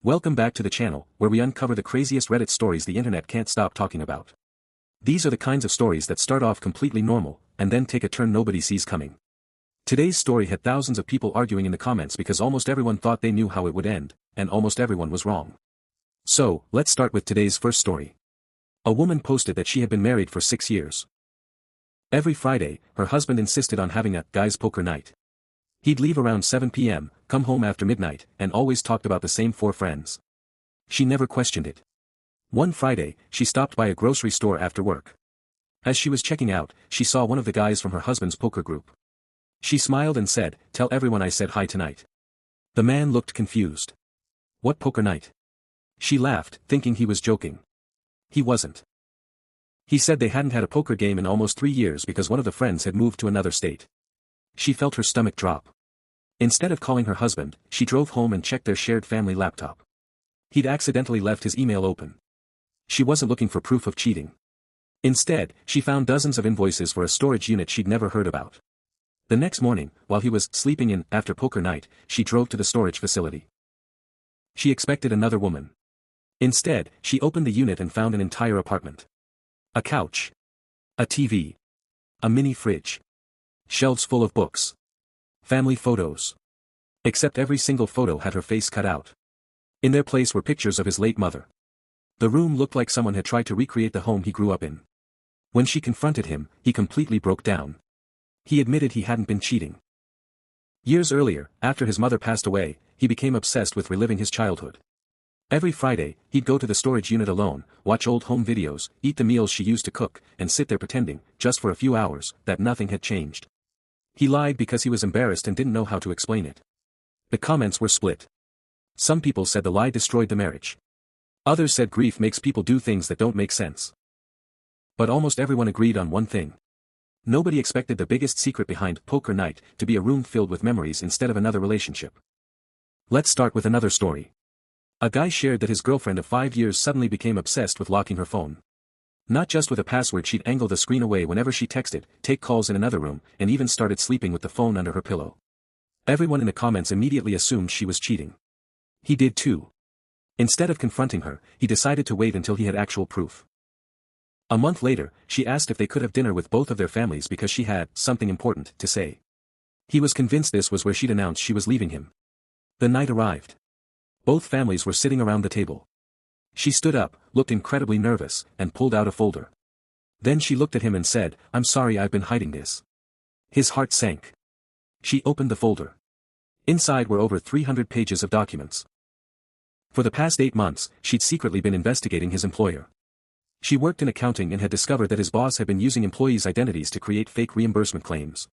Welcome back to the channel, where we uncover the craziest Reddit stories the internet can't stop talking about. These are the kinds of stories that start off completely normal, and then take a turn nobody sees coming. Today's story had thousands of people arguing in the comments because almost everyone thought they knew how it would end, and almost everyone was wrong. So, let's start with today's first story. A woman posted that she had been married for 6 years. Every Friday, her husband insisted on having a guys' poker night. He'd leave around 7 p.m., come home after midnight, and always talked about the same 4 friends. She never questioned it. One Friday, she stopped by a grocery store after work. As she was checking out, she saw one of the guys from her husband's poker group. She smiled and said, "Tell everyone I said hi tonight." The man looked confused. "What poker night?" She laughed, thinking he was joking. He wasn't. He said they hadn't had a poker game in almost 3 years because one of the friends had moved to another state. She felt her stomach drop. Instead of calling her husband, she drove home and checked their shared family laptop. He'd accidentally left his email open. She wasn't looking for proof of cheating. Instead, she found dozens of invoices for a storage unit she'd never heard about. The next morning, while he was sleeping in after poker night, she drove to the storage facility. She expected another woman. Instead, she opened the unit and found an entire apartment. A couch. A TV. A mini fridge. Shelves full of books. Family photos. Except every single photo had her face cut out. In their place were pictures of his late mother. The room looked like someone had tried to recreate the home he grew up in. When she confronted him, he completely broke down. He admitted he hadn't been cheating. Years earlier, after his mother passed away, he became obsessed with reliving his childhood. Every Friday, he'd go to the storage unit alone, watch old home videos, eat the meals she used to cook, and sit there pretending, just for a few hours, that nothing had changed. He lied because he was embarrassed and didn't know how to explain it. The comments were split. Some people said the lie destroyed the marriage. Others said grief makes people do things that don't make sense. But almost everyone agreed on one thing. Nobody expected the biggest secret behind poker night to be a room filled with memories instead of another relationship. Let's start with another story. A guy shared that his girlfriend of 5 years suddenly became obsessed with locking her phone. Not just with a password, she'd angle the screen away whenever she texted, take calls in another room, and even started sleeping with the phone under her pillow. Everyone in the comments immediately assumed she was cheating. He did too. Instead of confronting her, he decided to wait until he had actual proof. A month later, she asked if they could have dinner with both of their families because she had something important to say. He was convinced this was where she'd announced she was leaving him. The night arrived. Both families were sitting around the table. She stood up, looked incredibly nervous, and pulled out a folder. Then she looked at him and said, "I'm sorry, I've been hiding this." His heart sank. She opened the folder. Inside were over 300 pages of documents. For the past 8 months, she'd secretly been investigating his employer. She worked in accounting and had discovered that his boss had been using employees' identities to create fake reimbursement claims.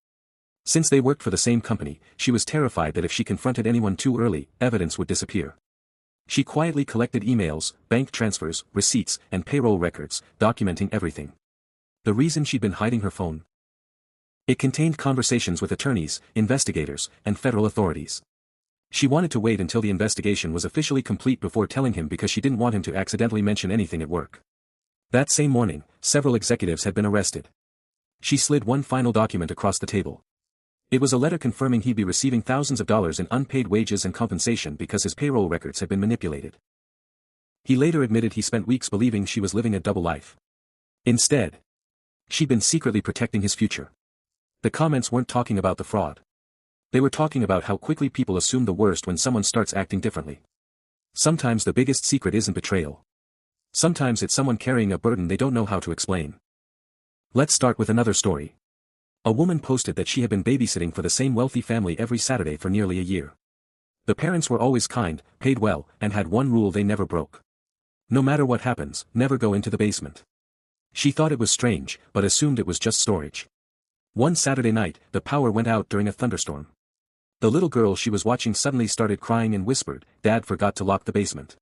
Since they worked for the same company, she was terrified that if she confronted anyone too early, evidence would disappear. She quietly collected emails, bank transfers, receipts, and payroll records, documenting everything. The reason she'd been hiding her phone? It contained conversations with attorneys, investigators, and federal authorities. She wanted to wait until the investigation was officially complete before telling him because she didn't want him to accidentally mention anything at work. That same morning, several executives had been arrested. She slid one final document across the table. It was a letter confirming he'd be receiving thousands of dollars in unpaid wages and compensation because his payroll records had been manipulated. He later admitted he spent weeks believing she was living a double life. Instead, she'd been secretly protecting his future. The comments weren't talking about the fraud. They were talking about how quickly people assume the worst when someone starts acting differently. Sometimes the biggest secret isn't betrayal. Sometimes it's someone carrying a burden they don't know how to explain. Let's start with another story. A woman posted that she had been babysitting for the same wealthy family every Saturday for nearly a year. The parents were always kind, paid well, and had one rule they never broke. No matter what happens, never go into the basement. She thought it was strange, but assumed it was just storage. One Saturday night, the power went out during a thunderstorm. The little girl she was watching suddenly started crying and whispered, "Dad forgot to lock the basement."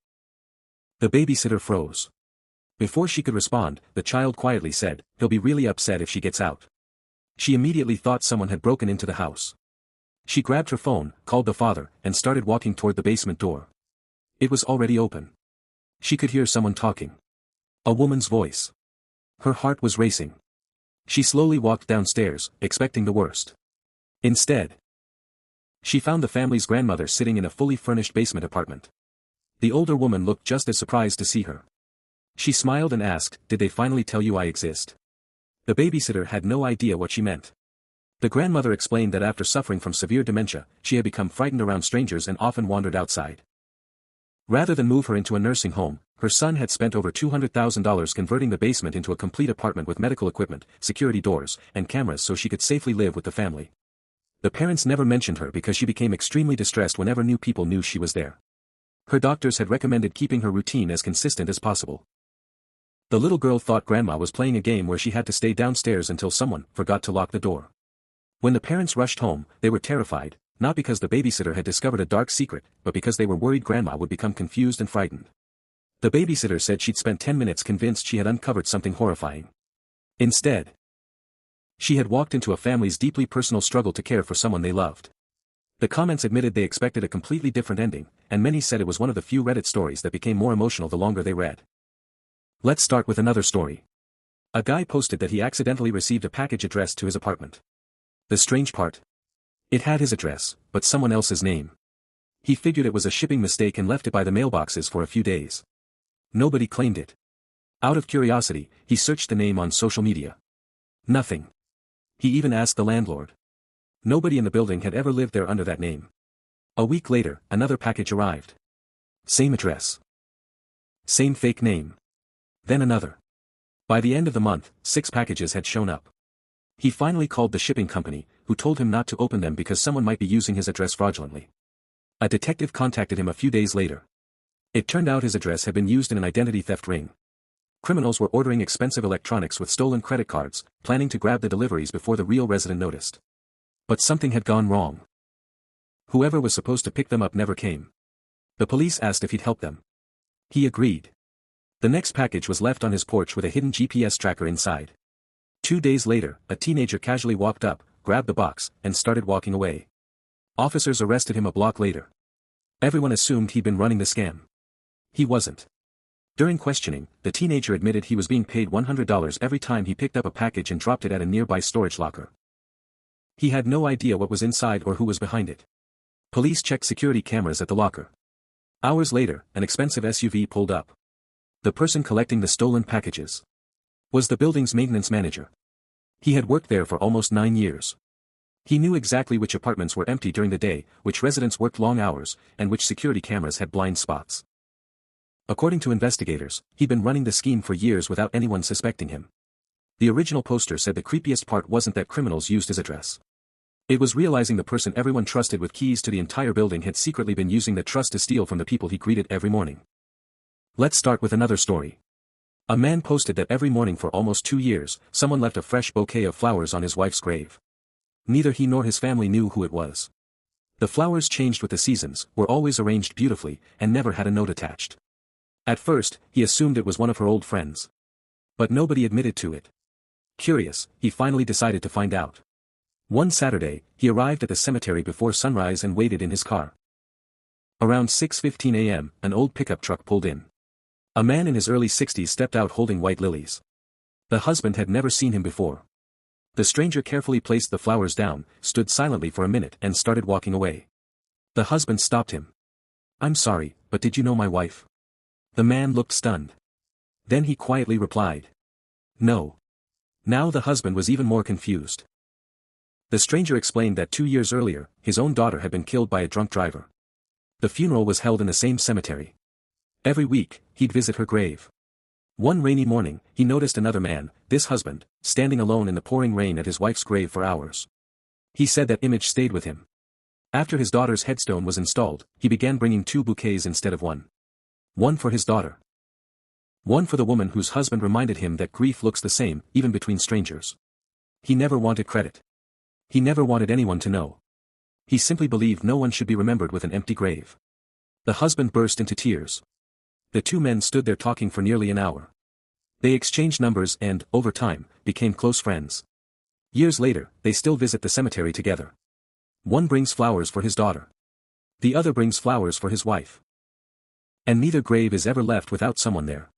The babysitter froze. Before she could respond, the child quietly said, "He'll be really upset if she gets out." She immediately thought someone had broken into the house. She grabbed her phone, called the father, and started walking toward the basement door. It was already open. She could hear someone talking. A woman's voice. Her heart was racing. She slowly walked downstairs, expecting the worst. Instead, she found the family's grandmother sitting in a fully furnished basement apartment. The older woman looked just as surprised to see her. She smiled and asked, "Did they finally tell you I exist?" The babysitter had no idea what she meant. The grandmother explained that after suffering from severe dementia, she had become frightened around strangers and often wandered outside. Rather than move her into a nursing home, her son had spent over $200,000 converting the basement into a complete apartment with medical equipment, security doors, and cameras so she could safely live with the family. The parents never mentioned her because she became extremely distressed whenever new people knew she was there. Her doctors had recommended keeping her routine as consistent as possible. The little girl thought Grandma was playing a game where she had to stay downstairs until someone forgot to lock the door. When the parents rushed home, they were terrified, not because the babysitter had discovered a dark secret, but because they were worried Grandma would become confused and frightened. The babysitter said she'd spent 10 minutes convinced she had uncovered something horrifying. Instead, she had walked into a family's deeply personal struggle to care for someone they loved. The comments admitted they expected a completely different ending, and many said it was one of the few Reddit stories that became more emotional the longer they read. Let's start with another story. A guy posted that he accidentally received a package addressed to his apartment. The strange part? It had his address, but someone else's name. He figured it was a shipping mistake and left it by the mailboxes for a few days. Nobody claimed it. Out of curiosity, he searched the name on social media. Nothing. He even asked the landlord. Nobody in the building had ever lived there under that name. A week later, another package arrived. Same address. Same fake name. Then another. By the end of the month, 6 packages had shown up. He finally called the shipping company, who told him not to open them because someone might be using his address fraudulently. A detective contacted him a few days later. It turned out his address had been used in an identity theft ring. Criminals were ordering expensive electronics with stolen credit cards, planning to grab the deliveries before the real resident noticed. But something had gone wrong. Whoever was supposed to pick them up never came. The police asked if he'd help them. He agreed. The next package was left on his porch with a hidden GPS tracker inside. 2 days later, a teenager casually walked up, grabbed the box, and started walking away. Officers arrested him a block later. Everyone assumed he'd been running the scam. He wasn't. During questioning, the teenager admitted he was being paid $100 every time he picked up a package and dropped it at a nearby storage locker. He had no idea what was inside or who was behind it. Police checked security cameras at the locker. Hours later, an expensive SUV pulled up. The person collecting the stolen packages was the building's maintenance manager. He had worked there for almost 9 years. He knew exactly which apartments were empty during the day, which residents worked long hours, and which security cameras had blind spots. According to investigators, he'd been running the scheme for years without anyone suspecting him. The original poster said the creepiest part wasn't that criminals used his address. It was realizing the person everyone trusted with keys to the entire building had secretly been using that trust to steal from the people he greeted every morning. Let's start with another story. A man posted that every morning for almost 2 years, someone left a fresh bouquet of flowers on his wife's grave. Neither he nor his family knew who it was. The flowers changed with the seasons, were always arranged beautifully, and never had a note attached. At first, he assumed it was one of her old friends. But nobody admitted to it. Curious, he finally decided to find out. One Saturday, he arrived at the cemetery before sunrise and waited in his car. Around 6:15 a.m., an old pickup truck pulled in. A man in his early 60s stepped out holding white lilies. The husband had never seen him before. The stranger carefully placed the flowers down, stood silently for a minute and started walking away. The husband stopped him. "I'm sorry, but did you know my wife?" The man looked stunned. Then he quietly replied, "No." Now the husband was even more confused. The stranger explained that 2 years earlier, his own daughter had been killed by a drunk driver. The funeral was held in the same cemetery. Every week, he'd visit her grave. One rainy morning, he noticed another man, this husband, standing alone in the pouring rain at his wife's grave for hours. He said that image stayed with him. After his daughter's headstone was installed, he began bringing 2 bouquets instead of one. One for his daughter. One for the woman whose husband reminded him that grief looks the same, even between strangers. He never wanted credit. He never wanted anyone to know. He simply believed no one should be remembered with an empty grave. The husband burst into tears. The 2 men stood there talking for nearly an hour. They exchanged numbers and, over time, became close friends. Years later, they still visit the cemetery together. One brings flowers for his daughter. The other brings flowers for his wife. And neither grave is ever left without someone there.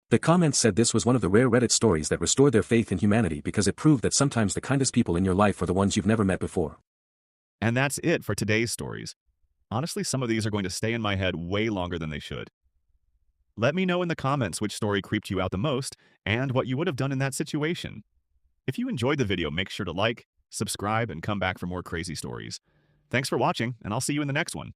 The comments said this was one of the rare Reddit stories that restored their faith in humanity because it proved that sometimes the kindest people in your life are the ones you've never met before. And that's it for today's stories. Honestly, some of these are going to stay in my head way longer than they should. Let me know in the comments which story creeped you out the most and what you would have done in that situation. If you enjoyed the video, make sure to like, subscribe, and come back for more crazy stories. Thanks for watching, and I'll see you in the next one.